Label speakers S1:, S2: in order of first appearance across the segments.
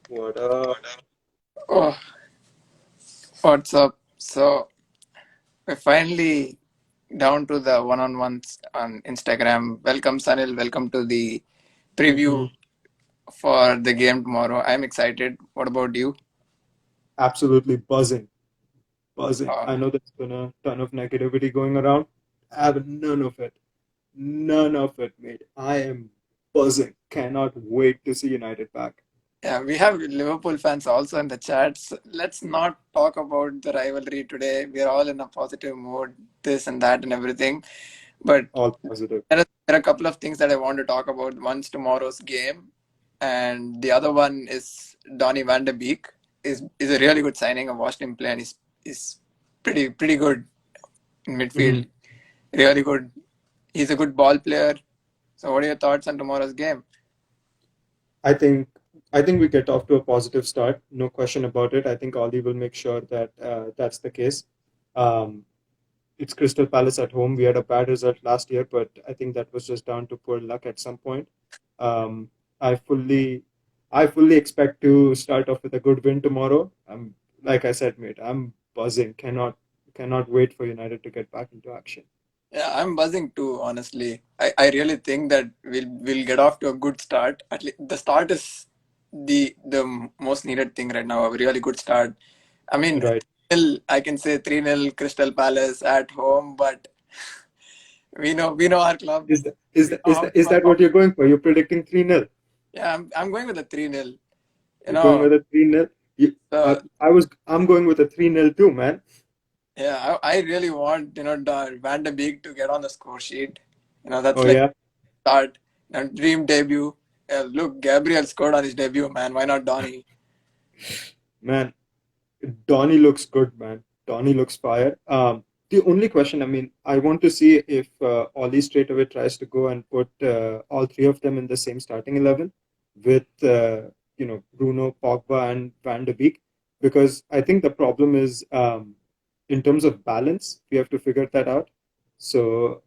S1: What up?
S2: Oh, what's up? So we're finally down to the one-on-ones on Instagram. Welcome, Sanil. Welcome to the
S1: hmm
S2: preview for the game tomorrow. I'm excited. What about you?
S1: Absolutely buzzing. Buzzing.
S2: Uh,
S1: I know there's been a ton of negativity going around. I have none of it. None of it, mate. I am buzzing. Cannot wait to see United back.
S2: yeah, we have Liverpool fans also in the chats. Let's not talk about the rivalry today. We're all in a positive mood, this and that and everything. But
S1: All positive.
S2: there are a couple of things that I want to talk about. One's tomorrow's game, and the other one is Donny van de Beek is a really good signing. I watched him play, and he's pretty good in
S1: hmm
S2: midfield. Really good. He's a good ball player. So, what are your thoughts on tomorrow's game?
S1: I think I think we get off to a positive start. No question about it. I think Ollie will make sure that that's the case. Um, it's Crystal Palace at home. We had a bad result last year, but I think that was just down to poor luck at some point. Um, I fully, I fully expect to start off with a good win tomorrow. Like I said, mate, I'm buzzing. Cannot wait for United to get back into action.
S2: Yeah, I'm buzzing too. Honestly, I really think that we'll get off to a good start. At least the start is the most needed thing right now. A really good start. I mean,
S1: Right?
S2: I can say 3-0 Crystal Palace at home, but we know our club.
S1: Is
S2: We
S1: that
S2: know
S1: is
S2: how
S1: that is that what you're going for? You're predicting 3-0.
S2: yeah, I'm going with a 3-0. You
S1: You're going
S2: know,
S1: with a 3-0.
S2: uh,
S1: I'm going with a 3-0 too, man.
S2: yeah, I really want Van de Beek to get on the score sheet. That's
S1: Oh
S2: like
S1: yeah,
S2: start and dream debut. Look, Gabriel scored on his debut, man. Why not Donny?
S1: man. Donny looks good, man. Donny looks fire. The only question, I mean, I want to see if Ollie straight away tries to go and put all three of them in the same starting 11 with, Bruno, Pogba, and Van de Beek, because I think the problem is in terms of balance, we have to figure that out. So,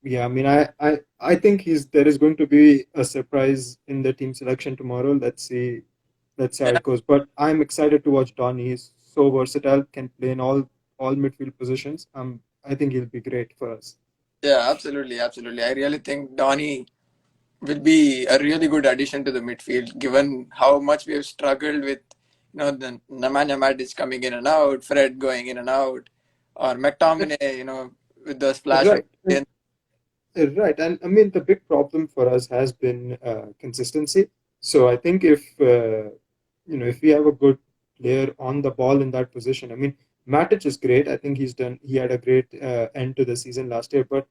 S1: yeah, I mean, I think there is going to be a surprise in the team selection tomorrow. Let's see how
S2: Yeah,
S1: it goes. But I'm excited to watch Donny. He's so versatile, can play in all midfield positions. I think he'll be great for us.
S2: yeah, absolutely, absolutely. I really think Donny will be a really good addition to the midfield, given how much we have struggled with, the Nemanja Matic coming in and out, Fred going in and out, or McTominay, with the splash of
S1: Right, and, right, and I mean the big problem for us has been consistency. So I think if we have a good player on the ball in that position, I mean Matic is great. I think he had a great end to the season last year, but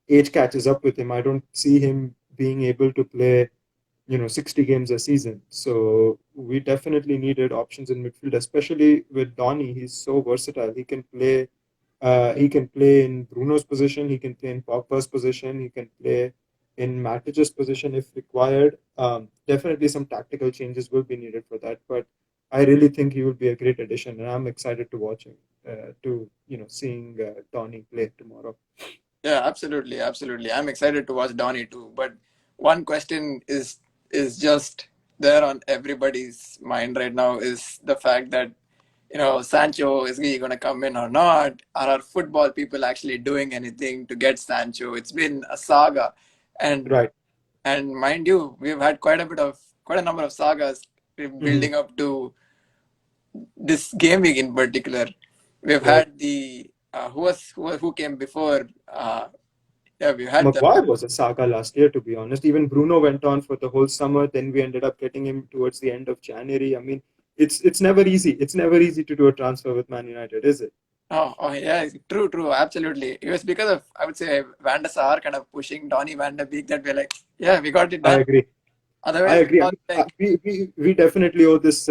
S1: age catches up with him. I don't see him being able to play 60 games a season. So we definitely needed options in midfield, especially with Donny. He's so versatile. He can play in Bruno's position. He can play in Pogba's position. He can play in Matic's position if required. Definitely some tactical changes will be needed for that, but I really think he will be a great addition, and I'm excited to watch him. To seeing Donny play tomorrow.
S2: Yeah, absolutely, absolutely. I'm excited to watch Donny too. But one question is just there on everybody's mind right now is the fact that Sancho, is he going to come in or not? Are our football people actually doing anything to get Sancho? It's been a saga, and
S1: Right.
S2: and mind you, we've had quite a number of sagas
S1: hmm
S2: building up to this game week in particular. We've
S1: Right.
S2: had the who came before. Yeah, we had the
S1: Maguire was a saga last year, to be honest. Even Bruno went on for the whole summer. Then we ended up getting him towards the end of January. I mean, it's never easy. It's never easy to do a transfer with Man United, is it?
S2: oh yeah, true, absolutely. It was because of, I would say, Van der Sar kind of pushing Donny Van der Beek that we're like, yeah, we got it
S1: I
S2: done.
S1: agree. I
S2: Otherwise, we
S1: agree. I
S2: thought
S1: mean,
S2: like,
S1: we definitely owe this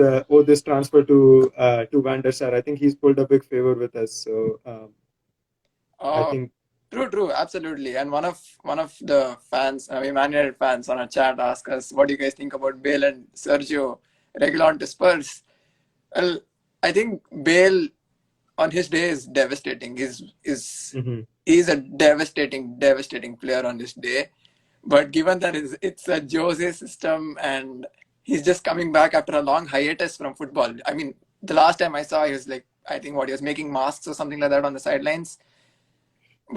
S1: transfer to Van der Sar. I think he's pulled a big favor with us. So I
S2: oh,
S1: think
S2: true, absolutely. And one of the fans, I mean, Man United fans on our chat asked us, what do you guys think about Bale and Sergio Reguilon to Spurs? Well, I think Bale on his day is devastating.
S1: mhm.
S2: He's a devastating player on this day. But given that it's a Jose system and he's just coming back after a long hiatus from football. I mean, the last time I saw, he was like, I think he was making masks or something like that on the sidelines.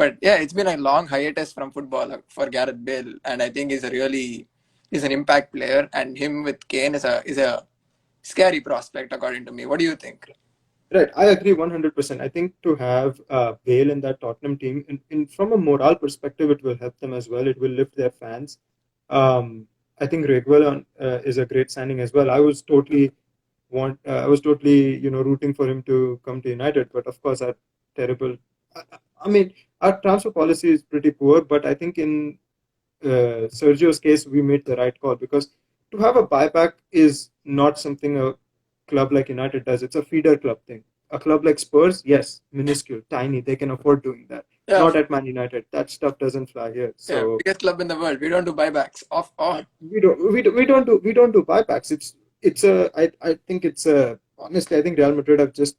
S2: But yeah, it's been a long hiatus from football for Gareth Bale, and I think he's an impact player, and him with Kane is a scary prospect according to me. What do you think?
S1: Right, I agree 100%. I think to have Bale in that Tottenham team, from a morale perspective, it will help them as well. It will lift their fans. Um, I think Reguilon is a great signing as well. I was totally, rooting for him to come to United, but of course, our terrible. I mean, our transfer policy is pretty poor, but I think in Sergio's case, we made the right call because to have a buyback is not something a club like United does. It's a feeder club thing. A club like Spurs, yes, minuscule, tiny, they can afford doing that.
S2: Yeah,
S1: Not at Man United. That stuff doesn't fly here.
S2: yeah,
S1: So
S2: biggest club in the world. We don't do buybacks. Off, off.
S1: we don't do buybacks. I think it's a honestly I think Real Madrid have just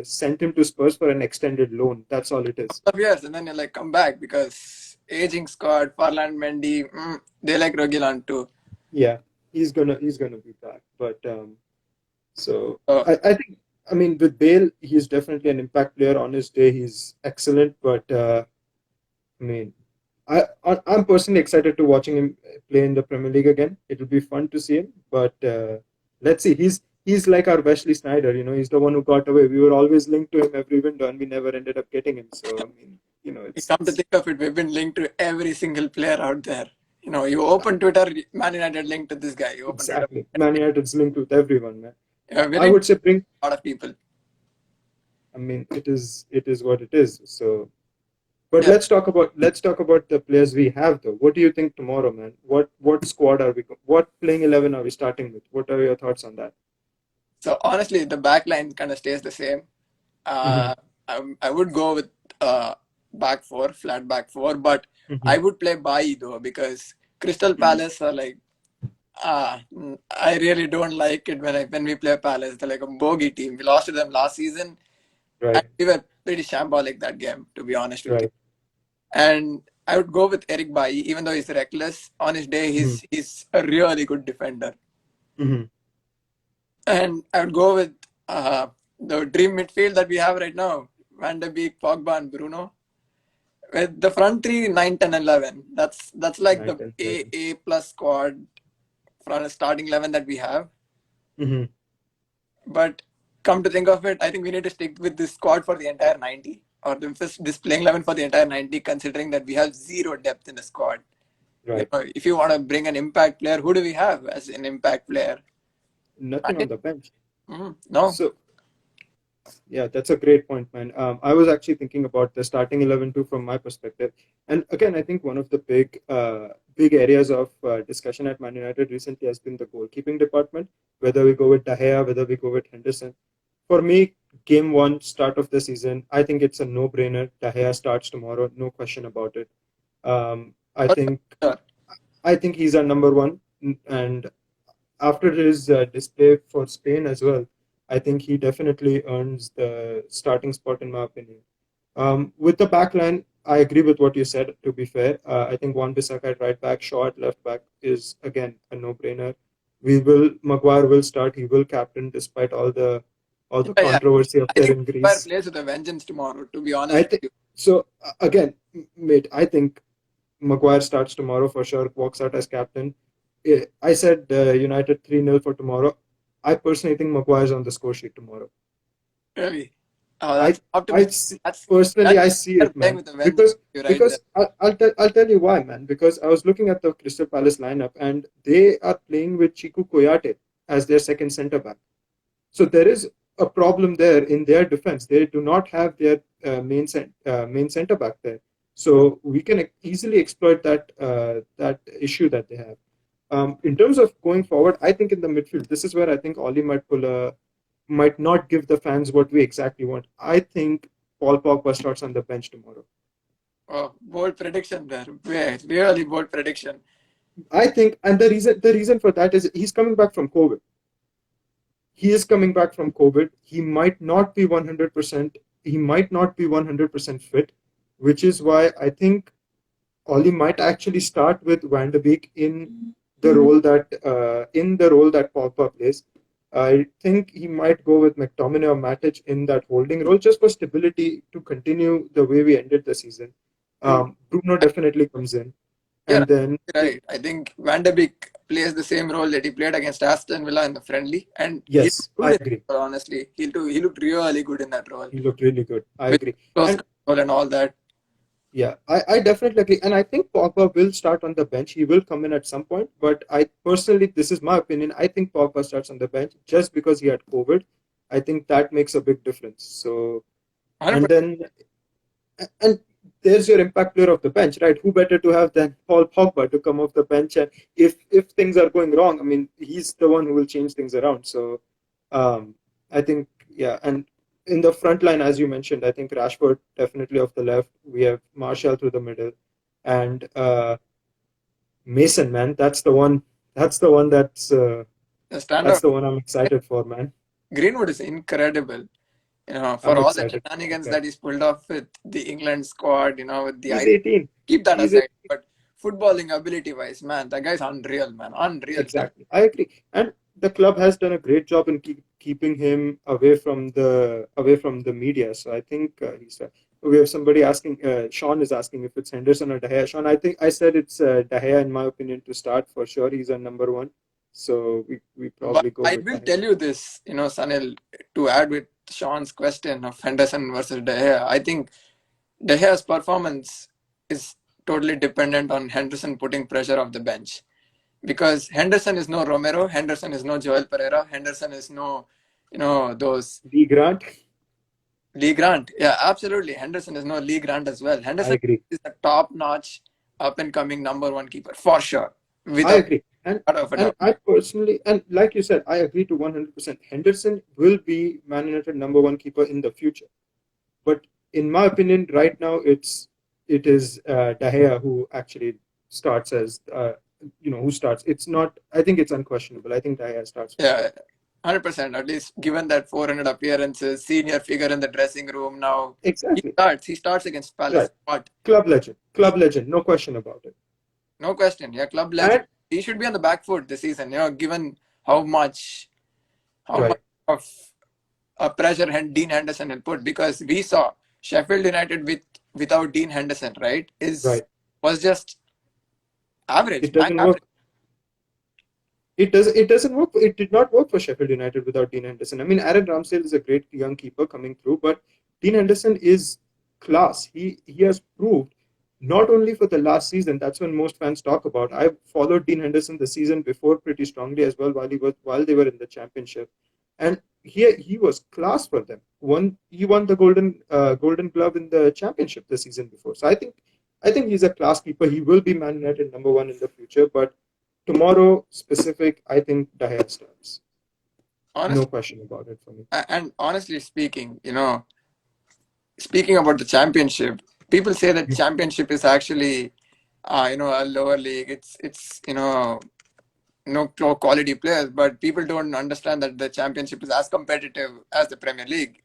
S1: sent him to Spurs for an extended loan. That's all it is.
S2: Of years, and then you like come back because aging squad, Farland, Mendy, they like Reguilon too.
S1: Yeah, he's gonna be back. But so
S2: So
S1: I think I mean with Bale, he's definitely an impact player on his day. He's excellent, but I mean, I'm personally excited to watching him play in the Premier League again. It'll be fun to see him, but let's see. He's like our Wesley Snyder. He's the one who got away. We were always linked to him every window, and we never ended up getting him. So I mean,
S2: you
S1: it's
S2: come to think of it, we've been linked to every single player out there. You open Twitter, Man United linked to this guy. You open Twitter,
S1: exactly Man United's linked with everyone, man.
S2: we're
S1: I
S2: linked
S1: would say bring.
S2: to a lot of people.
S1: I mean, it is what it is. So. But
S2: Yeah.
S1: let's talk about the players we have though. What do you think tomorrow, man? What squad are we? What playing 11 are we starting with? What are your thoughts on that?
S2: So honestly, the back line kind of stays the same.
S1: Hmm.
S2: Uh, I would go with back four, flat back four, but
S1: Hmm.
S2: I would play Bailly though because Crystal Palace are like, I really don't like it when we play Palace. They're like a bogey team. We lost to them last season, and
S1: Right,
S2: we were pretty shambolic that game, to be honest with you.
S1: right.
S2: And I would go with Eric Bailly, even though he's reckless. On his day,
S1: Hmm.
S2: he's a really good defender.
S1: Hmm.
S2: And I would go with the dream midfield that we have right now: Van de Beek, Pogba, and Bruno. With the front three, 9, 10, 11. That's like
S1: Nine,
S2: the
S1: 10,
S2: A
S1: 11.
S2: A plus squad from a starting 11 that we have.
S1: Hmm.
S2: But come to think of it, I think we need to stick with this squad for the entire 90, or this playing 11 for the entire 90, considering that we have zero depth in the squad.
S1: Right.
S2: If you want to bring an impact player, who do we have as an impact player?
S1: Nothing on the bench.
S2: No.
S1: So yeah, that's a great point, man. I was actually thinking about the starting 11 too from my perspective. And again, I think one of the big areas of discussion at Man United recently has been the goalkeeping department. Whether we go with De Gea, whether we go with Henderson. For me, game one, start of the season, I think it's a no-brainer. De Gea starts tomorrow, no question about it. Um, I
S2: But,
S1: think
S2: uh,
S1: I think he's our number one, and after his display for Spain as well, I think he definitely earns the starting spot in my opinion. With the back line, I agree with what you said. To be fair, I think Wan Bissaka at right back, Shaw at left back is again a no-brainer. Maguire will start. He will captain despite all the
S2: yeah,
S1: controversy up
S2: I
S1: there
S2: think
S1: in
S2: Maguire
S1: Greece.
S2: plays with a vengeance tomorrow, to be
S1: I
S2: honest with
S1: think
S2: you.
S1: so. Again, mate, I think Maguire starts tomorrow for sure. Walks out as captain. I said United 3-0 for tomorrow. I personally think Maguire's on the score sheet tomorrow.
S2: Really. Oh,
S1: I
S2: that's
S1: I
S2: optimistic.
S1: see,
S2: That's
S1: personally
S2: that's
S1: I see
S2: they're
S1: it,
S2: playing
S1: man.
S2: with a vengeance.
S1: Because
S2: You're right there.
S1: because I'll tell you why, man. Because I was looking at the Crystal Palace lineup and they are playing with Chiku Koyate as their second centre back. So there is a problem there in their defense. They do not have their main centre back there. So we can easily exploit that issue that they have. In terms of going forward, I think in the midfield, this is where I think Oli might not give the fans what we exactly want. I think Paul Pogba starts on the bench tomorrow.
S2: Oh, bold prediction there. Yeah, really bold prediction.
S1: I think, and the reason for that is he's coming back from COVID. He is coming back from COVID. He might not be 100%. He might not be 100% fit, which is why I think Oli might actually start with Van de Beek in the role that Pogba plays. I think he might go with McTominay or Matic in that holding role just for stability to continue the way we ended the season.
S2: True.
S1: Bruno definitely comes in,
S2: You're
S1: and then
S2: right. I think Van de Beek plays the same role that he played against Aston Villa in the friendly, and he looked
S1: yes,
S2: good
S1: I
S2: in
S1: agree.
S2: that role, honestly. He looked really good in that role
S1: He looked really good. I
S2: with
S1: agree,
S2: close
S1: and
S2: control and all that.
S1: yeah, I definitely agree. And I think Pogba will start on the bench. He will come in at some point. But I personally, this is my opinion, I think Pogba starts on the bench just because he had COVID. I think that makes a big difference. So, and
S2: 100%.
S1: then, and there's your impact player of the bench, right? Who better to have than Paul Pogba to come off the bench? And if things are going wrong, I mean, he's the one who will change things around. So, I think, yeah. And in the front line, as you mentioned, I think Rashford definitely off the left. We have Martial through the middle, and Mason, man, that's the one. That's the one.
S2: The
S1: That's
S2: standout.
S1: the one I'm excited for, man.
S2: Greenwood is incredible. For
S1: I'm
S2: all the
S1: excited for that
S2: shenanigans
S1: guy.
S2: that he's pulled off with the England squad, with the
S1: He's
S2: I
S1: 18.
S2: keep that
S1: He's
S2: aside. But footballing ability wise, man, that guy's unreal, man. Unreal.
S1: Exactly, I agree, and the club has done a great job in keeping him away from the media. So I think he's. We have somebody asking. Sean is asking if it's Henderson or De Gea. Sean, I think I said it's De Gea in my opinion to start for sure. He's a number one, so we
S2: But
S1: probably go
S2: I
S1: with
S2: will
S1: De Gea.
S2: tell you this, Sanil, to add with Sean's question of Henderson versus De Gea, I think De Gea's performance is totally dependent on Henderson putting pressure off the bench. Because Henderson is no Romero, Henderson is no Joel Pereira, Henderson is no, those
S1: Lee Grant,
S2: Lee Grant. Yeah, absolutely. Henderson is no Lee Grant as well.
S1: I
S2: Henderson
S1: agree.
S2: is a top-notch, up-and-coming number one keeper for sure,
S1: I
S2: without
S1: agree. And
S2: a shadow of a
S1: and
S2: doubt.
S1: I personally, and like you said, I agree to 100%. Henderson will be Man United number one keeper in the future. But in my opinion, right now it is De Gea who actually starts as who starts. It's not. I think it's unquestionable. I think De Gea starts for sure.
S2: Yeah, 100%. At least given that 400 appearances, senior figure in the dressing room now, he
S1: Exactly.
S2: starts. He starts against Palace.
S1: Right.
S2: But
S1: Club legend, no question about it.
S2: no question, yeah, club legend.
S1: And
S2: He should be on the back foot this season. Given how much
S1: right,
S2: of a pressure Dean Henderson will put, because we saw Sheffield United without Dean Henderson, right? Is
S1: right.
S2: was just average,
S1: It
S2: bang
S1: doesn't work.
S2: average.
S1: It doesn't work. It did not work for Sheffield United without Dean Henderson. I mean, Aaron Ramsdale is a great young keeper coming through, but Dean Henderson is class. He has proved not only for the last season. That's when most fans talk about. I followed Dean Henderson the season before pretty strongly as well while they were in the championship, and he was class for them. He won the Golden Glove in the championship the season before. So I think he's a class keeper. He will be Man United number one in the future, but tomorrow specific, I think De Gea starts. No
S2: Honestly,
S1: question about it for me.
S2: and honestly speaking, speaking about the championship, people say that championship is actually, a lower league. It's no quality players, but people don't understand that the championship is as competitive as the Premier League.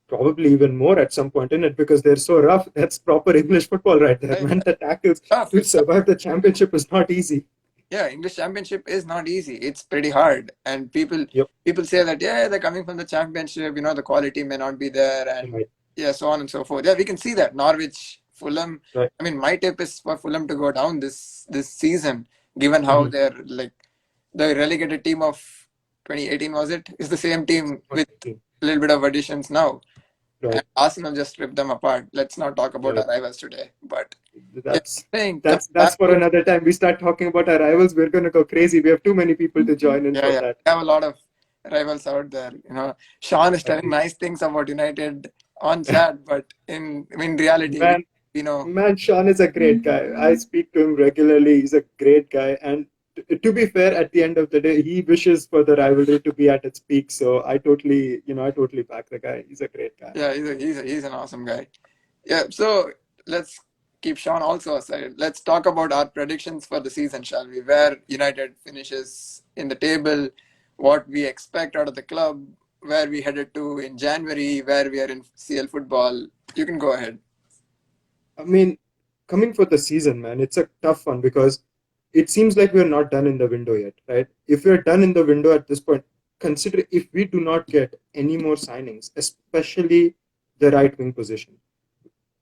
S1: Probably even more at some point in it because they're so rough. That's proper English football right there,
S2: Right?
S1: man. The tackles
S2: Tough.
S1: to
S2: It's tough.
S1: survive the championship is not easy.
S2: Yeah, English championship is not easy. It's pretty hard, and people
S1: Yep.
S2: people say that yeah, they're coming from the championship. The quality may not be there, and
S1: Right.
S2: yeah, so on and so forth. Yeah, we can see that Norwich, Fulham.
S1: Right.
S2: I mean, my tip is for Fulham to go down this season, given how
S1: Mm-hmm.
S2: they're like the relegated team of 2018 was it is the same team with a little bit of additions now, and
S1: Right.
S2: Arsenal just ripped them apart. Let's not talk about
S1: Right.
S2: our rivals today, but yeah,
S1: That's
S2: saying coming
S1: that's
S2: back
S1: that's for
S2: to
S1: another time. We start talking about our rivals, we're gonna go crazy. We have too many people to join in
S2: yeah,
S1: for
S2: yeah.
S1: that.
S2: We have a lot of rivals out there. Sean is telling
S1: Agreed.
S2: nice things about United on chat, but in reality, we,
S1: Man,
S2: we know.
S1: Man, Sean is a great guy. I speak to him regularly. He's a great guy. And to be fair, at the end of the day, he wishes for the rivalry to be at its peak. So I totally back the guy. He's a great guy.
S2: Yeah, he's an awesome guy. Yeah, so let's keep Sean also aside. Let's talk about our predictions for the season, shall we? Where United finishes in the table, what we expect out of the club, where we headed to in January, where we are in CL football. You can go ahead.
S1: I mean, coming for the season, man, it's a tough one because it seems like we're not done in the window yet, right? If we're done in the window at this point, consider if we do not get any more signings, especially the right wing position,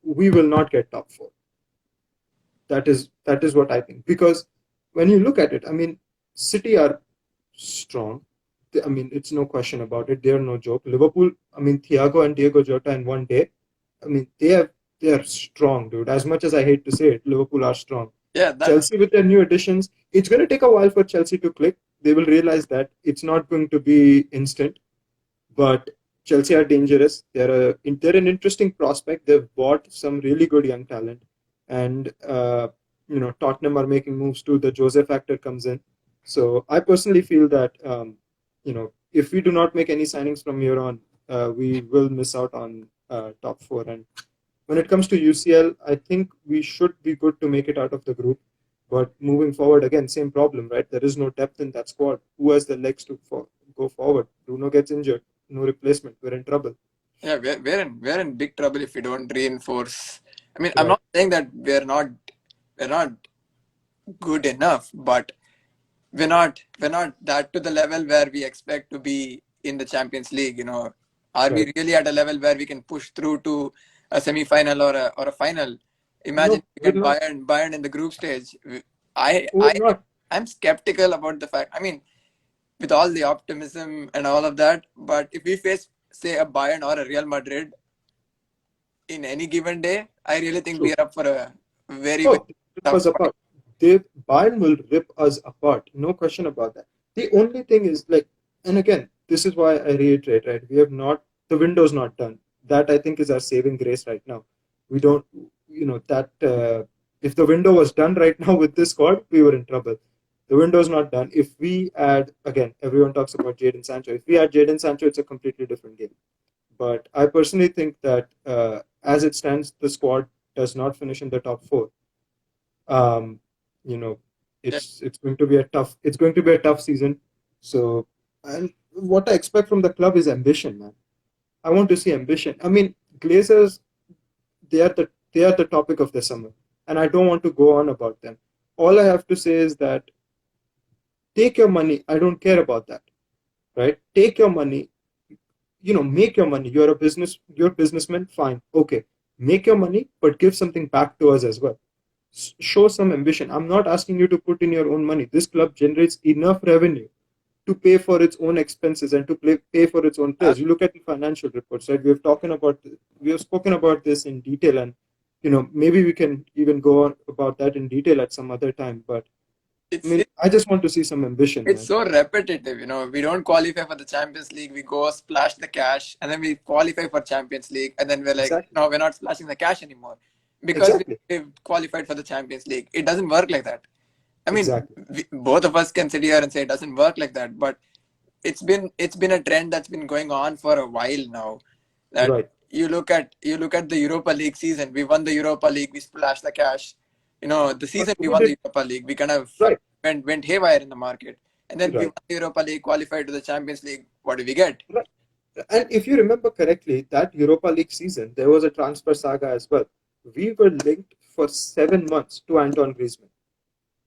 S1: we will not get top four. That is what I think. Because when you look at it, I mean, City are strong. I mean, it's no question about it. They're no joke. Liverpool, I mean, Thiago and Diego Jota in one day. I mean, they are strong, dude. As much as I hate to say it, Liverpool are strong.
S2: Yeah, that
S1: Chelsea with their new additions, it's going to take a while for Chelsea to click. They will realize that it's not going to be instant. But Chelsea are dangerous. They're an interesting prospect. They've bought some really good young talent, and Tottenham are making moves too. The Jose factor comes in. So I personally feel that if we do not make any signings from here on, we will miss out on top four. And when it comes to UCL, I think we should be good to make it out of the group. But moving forward, again, same problem, right? There is no depth in that squad. Who has the legs to go forward? Bruno gets injured, no replacement. We're in trouble.
S2: yeah, we're in big trouble if we don't reinforce. I mean, I'm
S1: Right.
S2: not saying that we're not good enough, but we're not that to the level where we expect to be in the Champions League. Are
S1: Right.
S2: we really at a level where we can push through to a semi-final or a final? Imagine
S1: No,
S2: we
S1: we're
S2: get
S1: not.
S2: Bayern in the group stage. I
S1: We're
S2: I
S1: not.
S2: I'm skeptical about the fact. I mean, with all the optimism and all of that, but if we face, say, a Bayern or a Real Madrid in any given day, I really think we
S1: True.
S2: are up for a very, very
S1: Oh, they rip
S2: tough
S1: us
S2: fight.
S1: apart. Bayern will rip us apart. No question about that. The only thing is like, and again, this is why I reiterate, right? We have not, the window's not done. That I think is our saving grace right now. We don't, that if the window was done right now with this squad, we were in trouble. The window's not done. If we add, again, everyone talks about Jadon Sancho. If we add Jadon Sancho, it's a completely different game. But I personally think that as it stands, the squad does not finish in the top four. um, you know,
S2: Yeah,
S1: it's going to be a tough season. So, and what I expect from the club is ambition, man. I want to see ambition. I mean, Glazers, they are the topic of the summer, and I don't want to go on about them. All I have to say is that take your money. I don't care about that, right? Take your money. Make your money. You're a businessman. Fine, okay. Make your money, but give something back to us as well. Show some ambition. I'm not asking you to put in your own money. This club generates enough revenue to pay for its own expenses and to pay for its own
S2: ab-
S1: players. You look at the financial reports, right? We have spoken about this in detail, and maybe we can even go on about that in detail at some other time. But I
S2: it's
S1: mean, I just want to see some ambition,
S2: it's
S1: man.
S2: so repetitive. We don't qualify for the Champions League. We go splash the cash, and then we qualify for Champions League, and then we're like,
S1: Exactly,
S2: no, we're not splashing the cash anymore because
S1: exactly,
S2: we've qualified for the Champions League. It doesn't work like that. I mean,
S1: exactly.
S2: both of us can sit here and say it doesn't work like that, but it's been a trend that's been going on for a while now. That
S1: Right.
S2: you look at the Europa League season. We won the Europa League. We splashed the cash. The
S1: But
S2: season we
S1: who
S2: won
S1: did
S2: the Europa League, we kind of
S1: right?
S2: went haywire in the market. And then we
S1: Right.
S2: won the Europa League, qualified to the Champions League. What do we get?
S1: Right. And if you remember correctly, that Europa League season, there was a transfer saga as well. We were linked for 7 months to Anton Griezmann.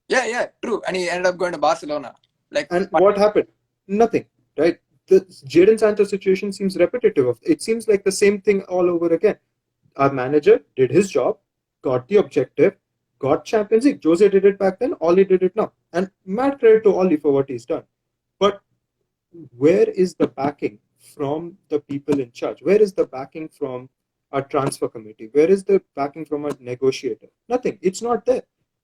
S2: Yeah, yeah, true. And he ended up going to Barcelona. Like,
S1: And what happened? Nothing, right? The Jadon Sancho situation seems repetitive. It seems like the same thing all over again. Our manager did his job, got the objective, got Champions League. Jose did it back then, Oli did it now. And mad credit to Oli for what he's done. But where is the backing from the people in charge? Where is the backing from our transfer committee? Where is the backing from our negotiator? Nothing. It's not there.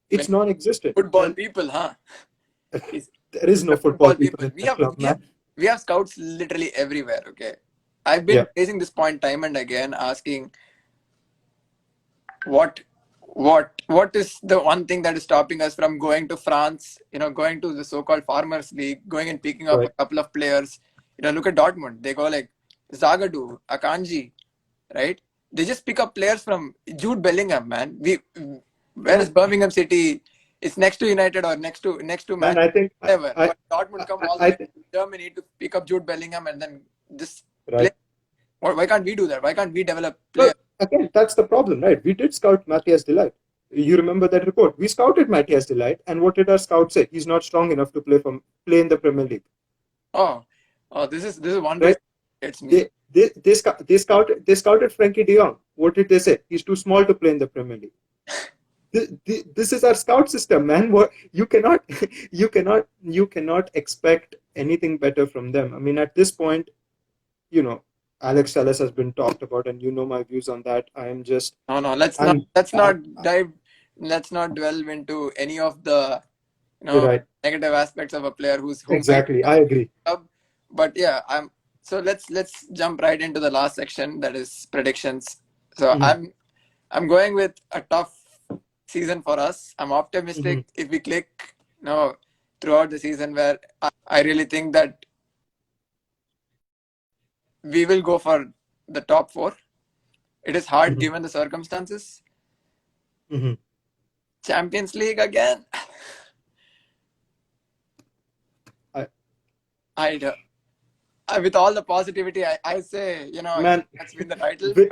S2: when
S1: It's non-existent.
S2: football
S1: And
S2: people, huh? Is
S1: there is no football
S2: football
S1: people
S2: people.
S1: in
S2: We
S1: that
S2: have
S1: club,
S2: we have
S1: man.
S2: we have scouts literally everywhere. Okay, I've
S1: Yeah,
S2: been raising this point time and again, asking what is the one thing that is stopping us from going to France, going to the so-called Farmers League, going and picking up a
S1: right.
S2: couple of players. Look at Dortmund. They go like Zagadou, Akanji, right? They just pick up players from Jude Bellingham, man. Whereas
S1: Man,
S2: Birmingham City, it's next to United or next to
S1: man,
S2: Manchester,
S1: I think
S2: whatever.
S1: I,
S2: But Dortmund come all the
S1: I
S2: way to
S1: think
S2: Germany to pick up Jude Bellingham and then just play.
S1: right.
S2: Why can't we do that? Why can't we develop
S1: Well,
S2: players?
S1: again, that's the problem, right? We did scout Matthias Delight. You remember that report? We scouted Matthias Delight, and what did our scout say? He's not strong enough to play in the Premier League,
S2: Oh, oh, this is one
S1: right?
S2: reason it's me.
S1: They scouted Frankie De Jong. What did they say? He's too small to play in the Premier League. This is our scout system, man. What you cannot, you cannot expect anything better from them. I mean, at this point, you know, Alex Telles has been talked about, and you know my views on that. I am just,
S2: No, no, let's not
S1: I'm,
S2: let's
S1: I'm
S2: not dive, let's not delve into any of the you
S1: you're
S2: know
S1: right.
S2: negative aspects of a player who might
S1: Exactly, I agree.
S2: club. But yeah, I'm so let's jump right into the last section, that is predictions. So
S1: Hmm.
S2: I'm going with a tough season for us. I'm
S1: Hmm.
S2: optimistic if we click, throughout the season, where I really think that we will go for the top four. It is hard
S1: Hmm.
S2: given the circumstances.
S1: Hmm.
S2: Champions League again.
S1: I,
S2: I, with all the positivity, I say,
S1: man,
S2: let's win the title.
S1: with,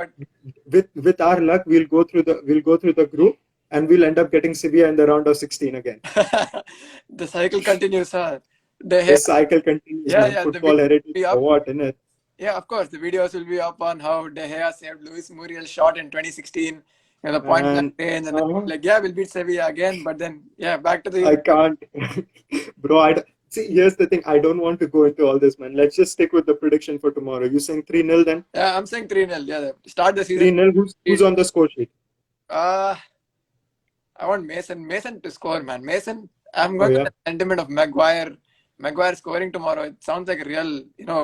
S2: But
S1: with our luck, we'll go through the group, and we'll end up getting Sevilla in the round of 16 again.
S2: the cycle continues, sir. They
S1: The cycle continues,
S2: Yeah,
S1: man.
S2: yeah. The
S1: Football
S2: video
S1: heritage
S2: will be
S1: for
S2: up.
S1: what, innit?
S2: Yeah, of course. The videos will be up on how De Gea saved Luis Muriel's shot in 2016. The point blank
S1: And
S2: range, and then like, yeah, we'll beat Sevilla again. But then, yeah, back to
S1: I
S2: the.
S1: can't, bro. See. Here's the thing. I don't want to go into all this, man. Let's just stick with the prediction for tomorrow. You saying 3-0 then?
S2: Yeah, I'm saying 3-0. Yeah, start the season.
S1: 3-0. Who's on the score sheet?
S2: Uh, I want Mason to score, man. Mason, I'm
S1: Oh
S2: going with
S1: yeah,
S2: the sentiment of Maguire. Maguire scoring tomorrow. It sounds like a real,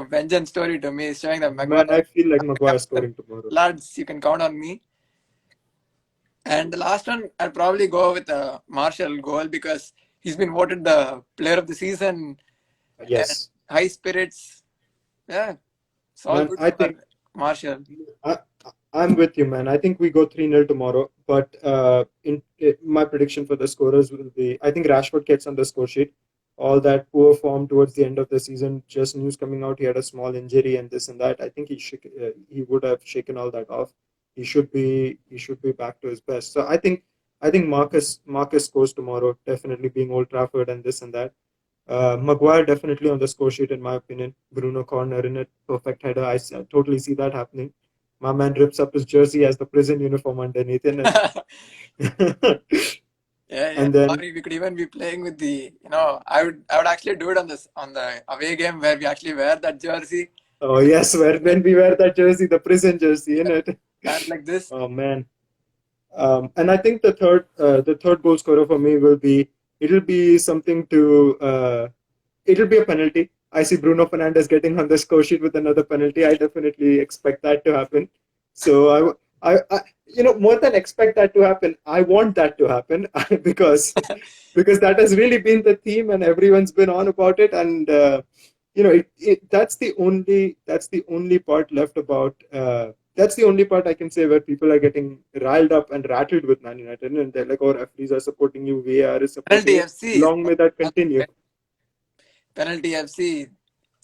S2: vengeance story to me. It's showing that Maguire,
S1: man. I feel like Maguire scoring tomorrow.
S2: lads, you can count on me. And the last one, I'll probably go with a Marshall goal because he's been voted the player of the season and
S1: Yes,
S2: high spirits. Yeah, it's all
S1: man.
S2: good
S1: I
S2: for
S1: think
S2: Marshall.
S1: I, I'm with you, man. I think we go 3-0 tomorrow. But my prediction for the scorers will be, I think Rashford gets on the score sheet. All that poor form towards the end of the season, just news coming out, he had a small injury and this and that. I think he would have shaken all that off. He should be back to his best. So I think Marcus scores tomorrow, definitely being Old Trafford and this and that. Maguire definitely on the score sheet in my opinion. Bruno corner in it, perfect header. I totally see that happening. My man rips up his jersey as the prison uniform underneath it.
S2: Yeah, yeah.
S1: And then,
S2: Sorry, we could even be playing with I would actually do it on the away game where we actually wear that jersey,
S1: oh yes, when we wear that jersey, the prison jersey in it.
S2: stand like this.
S1: Oh man. And I think the third goal scorer for me it'll be something it'll be a penalty. I see Bruno Fernandes getting on the score sheet with another penalty. I definitely expect that to happen. So more than expect that to happen, I want that to happen because that has really been the theme, and everyone's been on about it. And that's the only part left about. That's the only part I can say where people are getting riled up and rattled with Man United, and they're like, "Oh, referees are supporting you, VAR is supporting
S2: Penalty
S1: you."
S2: FC.
S1: Long may that continue.
S2: Penalty FC.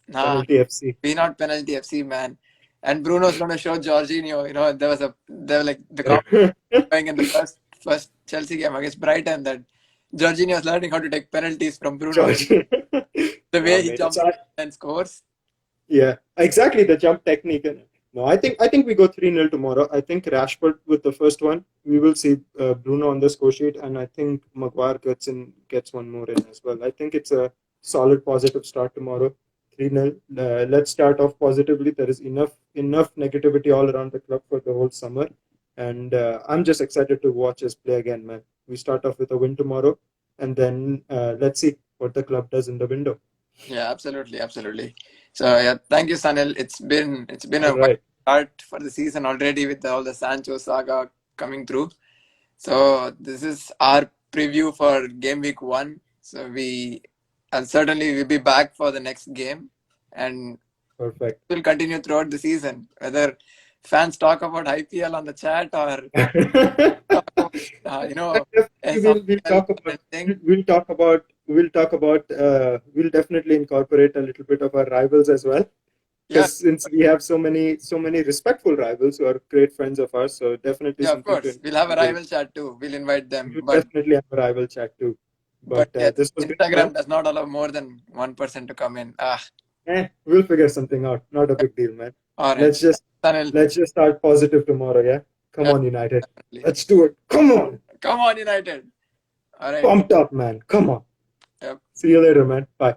S2: Nah,
S1: Penalty FC.
S2: be not penalty FC, man. And Bruno's going to show Jorginho. There were like the comment going in the first Chelsea game against Brighton that Jorginho is learning how to take penalties from Bruno.
S1: George.
S2: The
S1: Oh,
S2: way he
S1: man.
S2: jumps and scores.
S1: Yeah, exactly the jump technique. No, I think we go 3-0 tomorrow. I think Rashford with the first one. We will see Bruno on the score sheet, and I think Maguire gets one more in as well. I think it's a solid positive start tomorrow. 3-0. Let's start off positively. There is enough negativity all around the club for the whole summer, and I'm just excited to watch us play again, man. We start off with a win tomorrow, and then let's see what the club does in the window.
S2: Yeah, absolutely, absolutely. So yeah, thank you, Sanil. It's been
S1: All
S2: a wonderful
S1: right.
S2: start for the season already with all the Sancho saga coming through. So this is our preview for game week 1. So and certainly we'll be back for the next game, and
S1: Perfect.
S2: will continue throughout the season. Whether fans talk about IPL on the chat or talk about,
S1: Definitely we'll
S2: something else
S1: talk
S2: or
S1: about
S2: anything.
S1: we'll definitely incorporate a little bit of our rivals as well.
S2: Yeah,
S1: Because since we have so many respectful rivals who are great friends of ours, so definitely
S2: yeah, of
S1: something to
S2: course. We'll have a
S1: invite.
S2: rival chat too. We'll invite them.
S1: We will definitely have a rival chat too.
S2: But
S1: But
S2: yes,
S1: this was great, man.
S2: Instagram does not allow more than one person to come in. Ah,
S1: We'll figure something out. Not a big deal, man.
S2: all right.
S1: Let's just
S2: Sanil,
S1: let's just start positive tomorrow, yeah? Come
S2: yeah,
S1: on, United.
S2: definitely.
S1: Let's do it. Come on.
S2: Come on, United. All right.
S1: Pumped up, man. Come on.
S2: Yep.
S1: See you later, man. Bye.